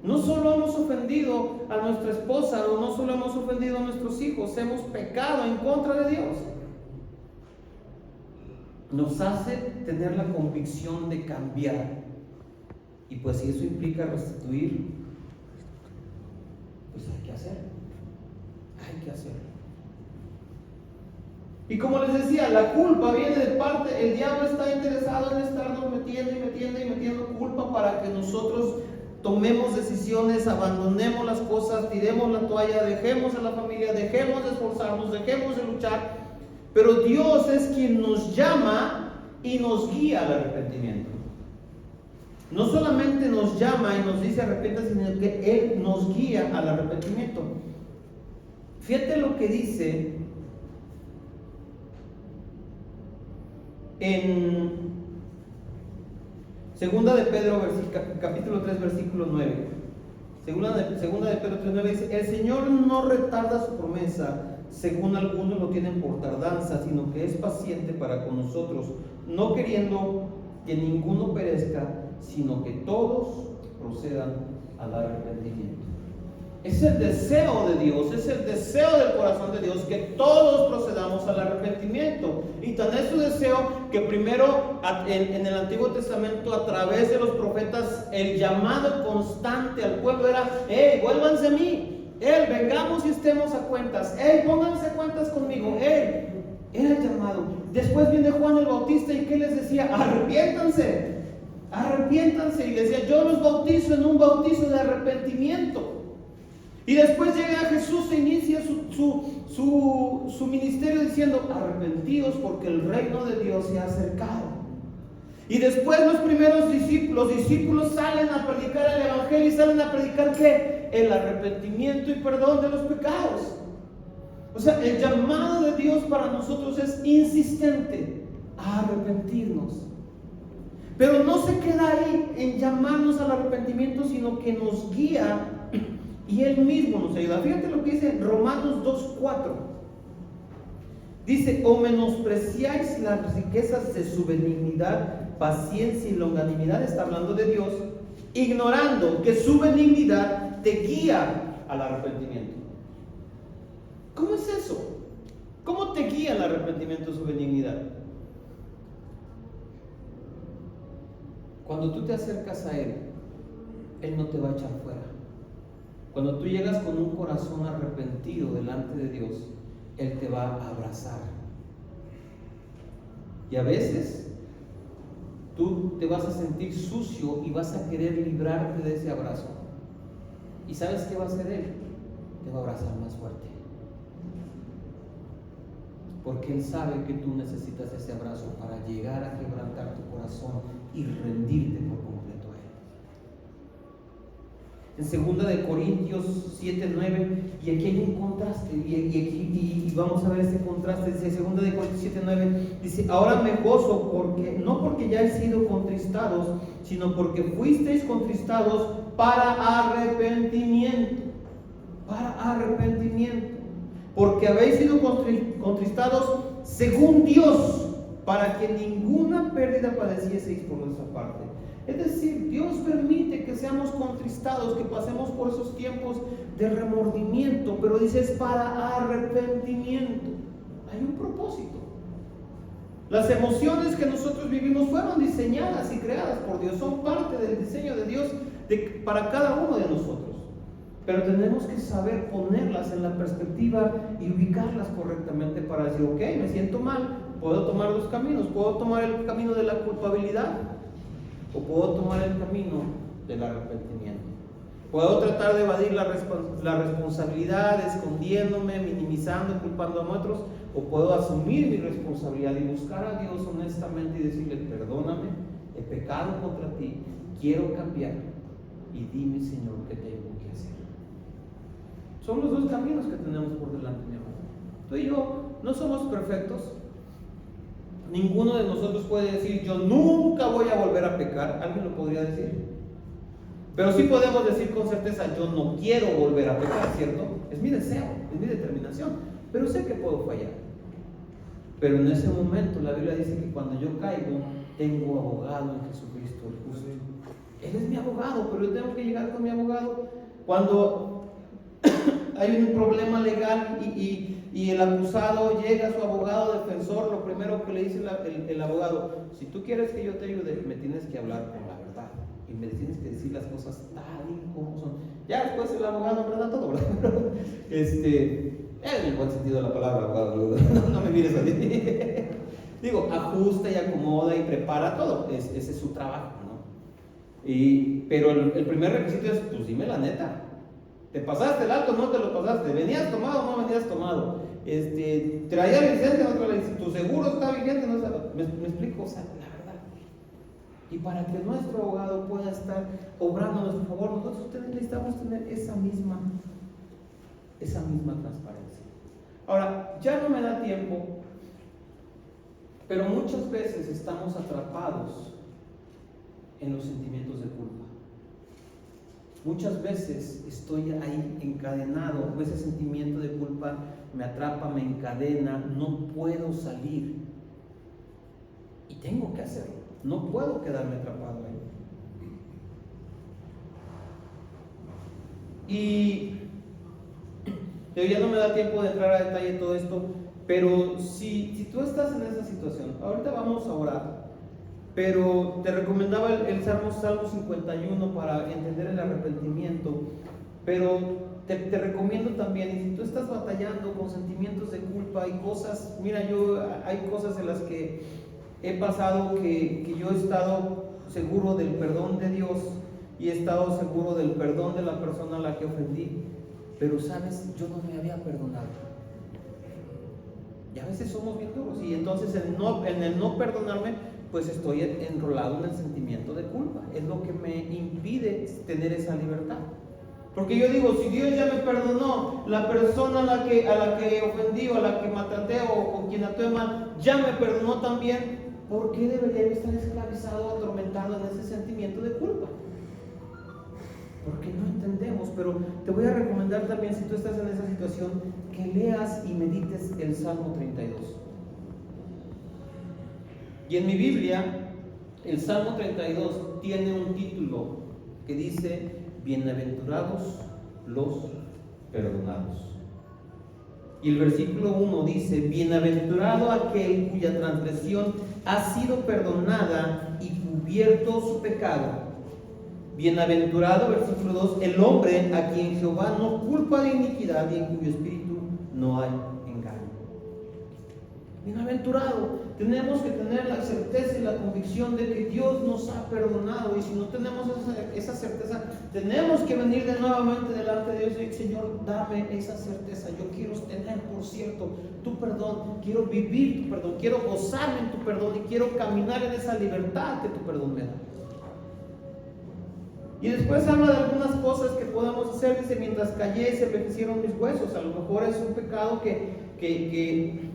No solo hemos ofendido a nuestra esposa, o no solo hemos ofendido a nuestros hijos, hemos pecado en contra de Dios. Nos hace tener la convicción de cambiar. Y pues si eso implica restituir, pues hay que hacerlo. Hay que hacerlo. Y como les decía, la culpa viene de parte, el diablo está interesado en estarnos metiendo culpa para que nosotros tomemos decisiones, abandonemos las cosas, tiremos la toalla, dejemos a la familia, dejemos de esforzarnos, dejemos de luchar. Pero Dios es quien nos llama y nos guía al arrepentimiento. No solamente nos llama y nos dice arrepiéntase, sino que Él nos guía al arrepentimiento. Fíjate lo que dice en Segunda de Pedro, capítulo 3, versículo 9. Segunda de Pedro 3, 9 dice: el Señor no retarda su promesa, según algunos lo tienen por tardanza, sino que es paciente para con nosotros, no queriendo que ninguno perezca, sino que todos procedan al arrepentimiento. Es el deseo de Dios, es el deseo del corazón de Dios que todos procedamos al arrepentimiento. Y tan es su deseo que primero en el Antiguo Testamento, a través de los profetas, el llamado constante al pueblo era: vuélvanse a mí, vengamos y estemos a cuentas, pónganse a cuentas conmigo, era el llamado. Después viene Juan el Bautista, y ¿qué les decía? Arrepiéntanse, y les decía: yo los bautizo en un bautizo de arrepentimiento. Y después llega Jesús e inicia su ministerio diciendo: arrepentidos porque el reino de Dios se ha acercado. Y después los primeros discípulos salen a predicar el evangelio, y salen a predicar ¿qué? El arrepentimiento y perdón de los pecados. O sea, el llamado de Dios para nosotros es insistente a arrepentirnos. Pero no se queda ahí en llamarnos al arrepentimiento, sino que nos guía y Él mismo nos ayuda. Fíjate lo que dice Romanos 2:4. Dice: o menospreciáis las riquezas de su benignidad, paciencia y longanimidad, está hablando de Dios, ignorando que su benignidad te guía al arrepentimiento. ¿Cómo es eso? ¿Cómo te guía al arrepentimiento su benignidad? Cuando tú te acercas a Él, Él no te va a echar fuera. Cuando tú llegas con un corazón arrepentido delante de Dios, Él te va a abrazar. Y a veces tú te vas a sentir sucio y vas a querer librarte de ese abrazo. ¿Y sabes qué va a hacer Él? Te va a abrazar más fuerte. Porque Él sabe que tú necesitas ese abrazo para llegar a quebrantar tu corazón y rendirte por completo a en 2 de Corintios 7:9, y aquí hay un contraste, y vamos a ver este contraste. Dice 2 de Corintios 7:9, dice: ahora me gozo, porque no porque ya he sido contristados, sino porque fuisteis contristados para arrepentimiento, porque habéis sido contristados según Dios, para que ninguna pérdida padecieseis por nuestra parte. Es decir, Dios permite que seamos contristados, que pasemos por esos tiempos de remordimiento, pero dice es para arrepentimiento. Hay un propósito. Las emociones que nosotros vivimos fueron diseñadas y creadas por Dios, son parte del diseño de Dios para cada uno de nosotros. Pero tenemos que saber ponerlas en la perspectiva y ubicarlas correctamente para decir: ok, me siento mal, puedo tomar dos caminos. Puedo tomar el camino de la culpabilidad, o puedo tomar el camino del arrepentimiento. Puedo tratar de evadir la responsabilidad, escondiéndome, minimizando, culpando a otros, o puedo asumir mi responsabilidad y buscar a Dios honestamente y decirle: perdóname, he pecado contra ti, quiero cambiar, y dime, Señor, qué tengo que hacer. Son los dos caminos que tenemos por delante, mi amor. Tú y yo no somos perfectos. Ninguno de nosotros puede decir: yo nunca voy a volver a pecar. ¿Alguien lo podría decir? Pero sí podemos decir con certeza: yo no quiero volver a pecar, ¿cierto? Es mi deseo, es mi determinación, pero sé que puedo fallar. Pero en ese momento la Biblia dice que cuando yo caigo, tengo abogado en Jesucristo el justo. Él es mi abogado, pero yo tengo que llegar con mi abogado. Cuando hay un problema legal y el acusado llega a su abogado defensor, lo primero que le dice el abogado: si tú quieres que yo te ayude, me tienes que hablar con la verdad y me tienes que decir las cosas tal y como son. Ya después el abogado trata todo, ¿verdad? En el buen sentido de la palabra, abogado, no me mires a mí. Digo, ajusta y acomoda y prepara todo, ese es su trabajo, ¿no? Pero el primer requisito es: pues dime la neta. ¿Te pasaste el alto? ¿No te lo pasaste? ¿Venías tomado? ¿No venías tomado? ¿Traía licencia? ¿No traía licencia? ¿Tu seguro está vigente? ¿No está? ¿Me explico? O sea, la verdad. Y para que nuestro abogado pueda estar obrando a nuestro favor, nosotros necesitamos tener esa misma transparencia. Ahora, ya no me da tiempo, pero muchas veces estamos atrapados en los sentimientos de culpa. Muchas veces estoy ahí encadenado, ese sentimiento de culpa me atrapa, me encadena, no puedo salir. Y tengo que hacerlo, no puedo quedarme atrapado ahí. Y ya no me da tiempo de entrar a detalle de todo esto, pero si tú estás en esa situación, ahorita vamos a orar. Pero te recomendaba el Salmo 51 para entender el arrepentimiento. Pero te recomiendo también, y si tú estás batallando con sentimientos de culpa y cosas, mira, hay cosas en las que he pasado que yo he estado seguro del perdón de Dios y he estado seguro del perdón de la persona a la que ofendí, pero sabes, yo no me había perdonado. Y a veces somos bien duros, y entonces en el no perdonarme, pues estoy enrolado en el sentimiento de culpa. Es lo que me impide tener esa libertad. Porque yo digo, si Dios ya me perdonó, la persona a la que ofendí o a la que maltraté o con quien actué mal, ya me perdonó también, ¿por qué debería yo estar esclavizado o atormentado en ese sentimiento de culpa? Porque no entendemos. Pero te voy a recomendar también, si tú estás en esa situación, que leas y medites el Salmo 32. Y en mi Biblia, el Salmo 32 tiene un título que dice: bienaventurados los perdonados. Y el versículo 1 dice: bienaventurado aquel cuya transgresión ha sido perdonada y cubierto su pecado. Bienaventurado, versículo 2, el hombre a quien Jehová no culpa de iniquidad y en cuyo espíritu no hay engaño. Bienaventurado. Tenemos que tener la certeza y la convicción de que Dios nos ha perdonado, y si no tenemos esa certeza, tenemos que venir de nuevamente delante de Dios y decir: Señor, dame esa certeza. Yo quiero tener, por cierto, tu perdón, quiero vivir tu perdón, quiero gozarme en tu perdón y quiero caminar en esa libertad que tu perdón me da. Y después habla de algunas cosas que podemos hacer. Dice, mientras callé se envejecieron mis huesos. A lo mejor es un pecado que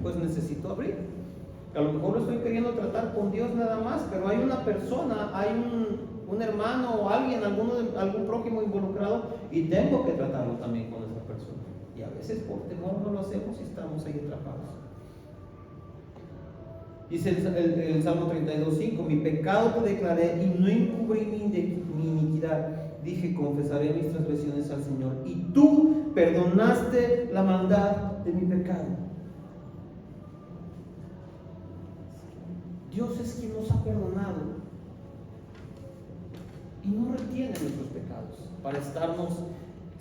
pues necesito abrir. A lo mejor lo estoy queriendo tratar con Dios nada más, pero hay una persona, hay un hermano o alguien, algún prójimo involucrado, y tengo que tratarlo también con esa persona. Y a veces por temor no lo hacemos y estamos ahí atrapados. Dice el Salmo 32:5, mi pecado te declaré y no encubrí mi iniquidad. Dije, confesaré mis transgresiones al Señor, y tú perdonaste la maldad de mi pecado. Dios es quien nos ha perdonado y no retiene nuestros pecados para estarnos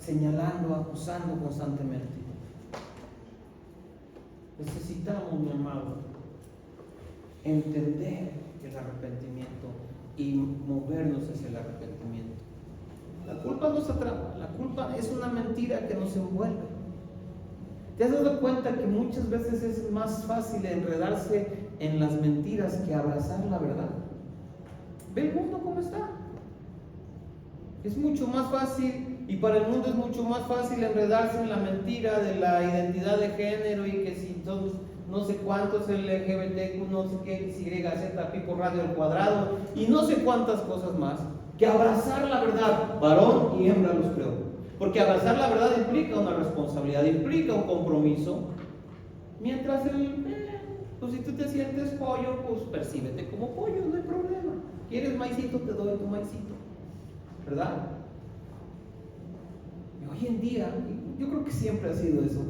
señalando, acusando constantemente. Necesitamos, mi amado, entender el arrepentimiento y movernos hacia el arrepentimiento. La culpa nos atrapa, la culpa es una mentira que nos envuelve. ¿Te has dado cuenta que muchas veces es más fácil enredarse en las mentiras que abrazar la verdad? Ve el mundo cómo está. Es mucho más fácil, y para el mundo es mucho más fácil enredarse en la mentira de la identidad de género y que si son no sé cuántos LGBTQ, no sé qué, YZ, pico radio al cuadrado y no sé cuántas cosas más, que abrazar la verdad. Varón y hembra los creó. Porque abrazar la verdad implica una responsabilidad, implica un compromiso. Mientras pues si tú te sientes pollo, pues percíbete como pollo, no hay problema. ¿Quieres maicito? Te doy tu maicito, ¿verdad? Y hoy en día, yo creo que siempre ha sido eso,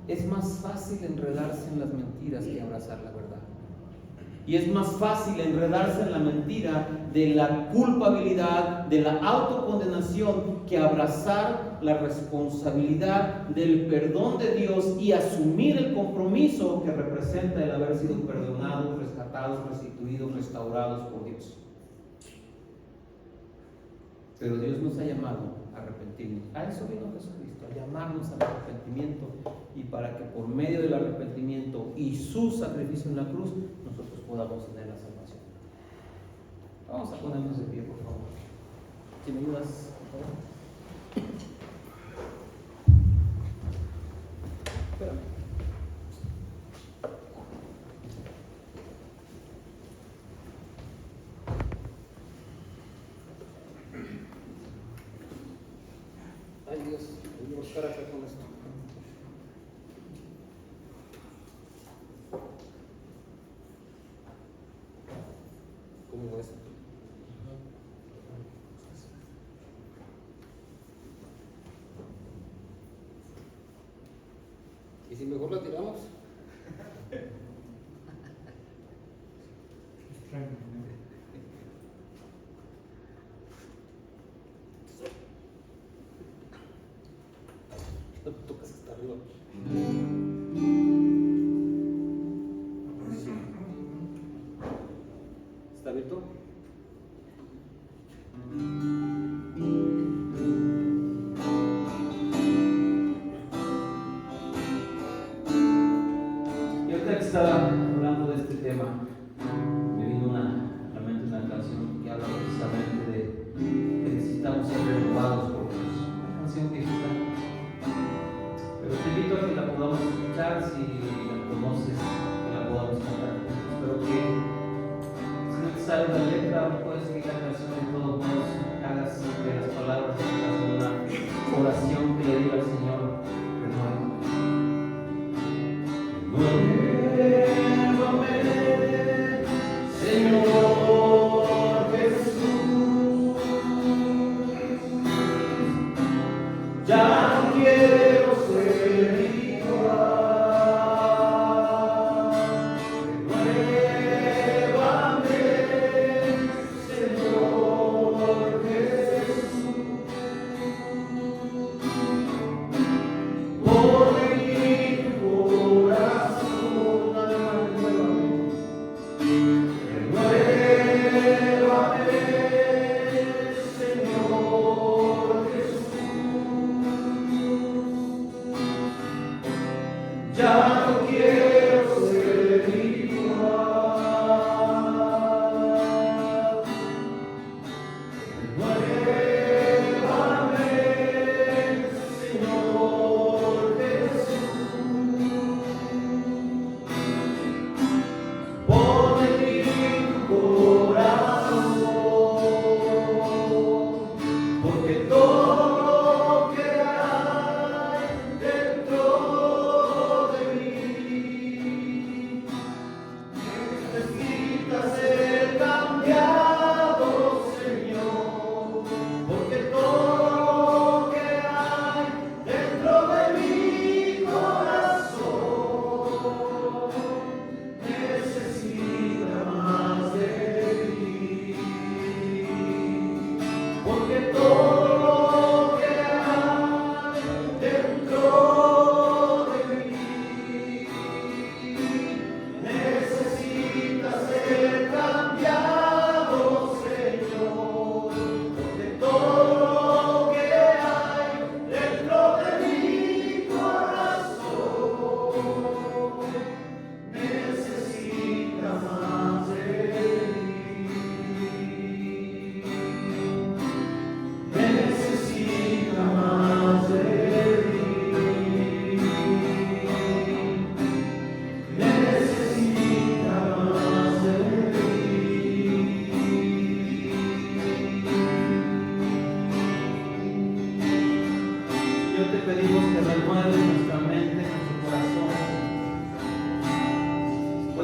es más fácil enredarse en las mentiras que abrazar la verdad. Y es más fácil enredarse en la mentira de la culpabilidad, de la autocondenación, que abrazar la responsabilidad del perdón de Dios y asumir el compromiso que representa el haber sido perdonados, rescatados, restituidos, restaurados por Dios. Pero Dios nos ha llamado a arrepentirnos. A eso vino Jesucristo, a llamarnos al arrepentimiento, y para que por medio del arrepentimiento y su sacrificio en la cruz nosotros podamos tener la salvación. Vamos a ponernos de pie, por favor. Si me ayudas, por favor. Espérame. Ay Dios, voy a buscar acá con esto. ¿Cómo es? ¿Y si mejor la tiramos? No te tocas hasta arriba. ¿Está abierto? Y ahorita que estaba hablando de este tema, me vino a la mente una canción que habla precisamente de que necesitamos ser renovados por Dios. Una canción viejita, pero te invito a que la podamos escuchar, si la conoces, que la podamos cantar juntos. Pero que si no te sale la letra, puedes seguir la canción de todos modos, hagas de las palabras una oración que le diga al Señor: renuévame, Señor Jesús, ya no quiero ser igual. Renuévame, Señor Jesús,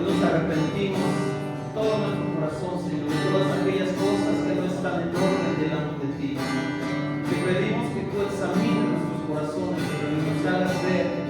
nos arrepentimos, todo nuestro corazón, Señor, de todas aquellas cosas que no están en orden delante de ti. Te pedimos que tú examines nuestros corazones, Señor, y nos hagas ver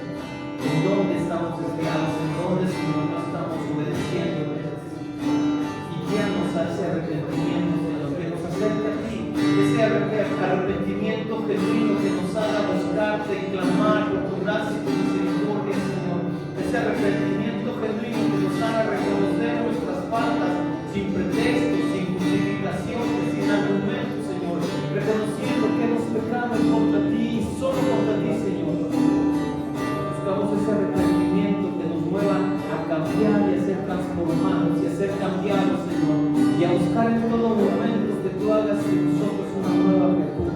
en dónde estamos desviados, en dónde, Señor, no estamos obedeciendo, y guíanos a ese arrepentimiento, Señor, que nos acerque a ti, ese arrepentimiento genuino que nos haga buscarte y clamar por tu gracia y tu misericordia, Señor, ese arrepentimiento genuino que nos haga reconocer nuestras faltas sin pretextos, sin justificaciones, sin argumentos, Señor, reconociendo que hemos pecado contra ti y solo contra ti, Señor. Buscamos ese arrepentimiento que nos mueva a cambiar y a ser transformados y a ser cambiados, Señor, y a buscar en todo momento que tú hagas de nosotros una nueva criatura,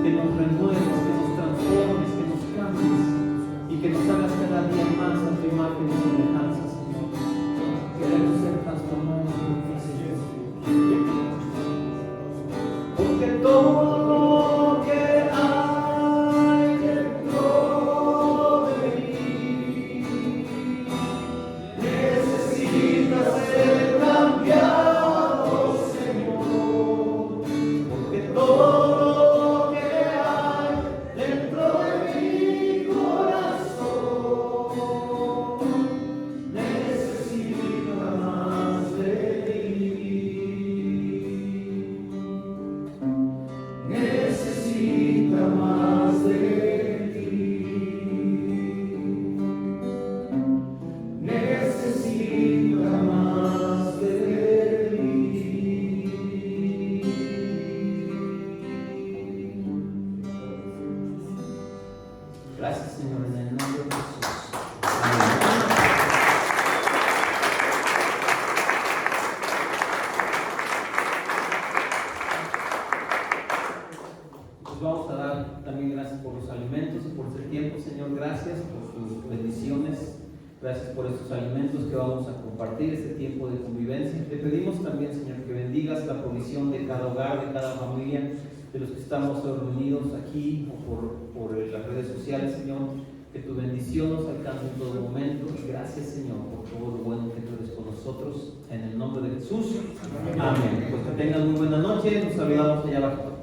que nos renueves, que nos transformes, que nos cambies y que nos hagas cada día más a tu imagen y semejanza, Señor. Queremos ser transformados por ti, Señor, porque todo que hay dentro de mí necesita ser cambiado, Señor, porque todo que hay dentro de mi corazón necesita más de ti, necesita más de ti, necesita más de ti. Gracias, Señor, en el nombre de Jesús. Amén. Pues vamos a dar también gracias por los alimentos y por este tiempo, Señor. Gracias por tus bendiciones. Gracias por estos alimentos que vamos a compartir, este tiempo de convivencia. Te pedimos también, Señor, que bendigas la provisión de cada hogar, de cada familia, de los que estamos reunidos aquí o por las redes sociales, Señor. Que tu bendición nos alcance en todo momento. Gracias, Señor, por todo lo bueno que tú eres con nosotros. En el nombre de Jesús. Amén. Pues que tengan muy buena noche. Nos saludamos allá abajo.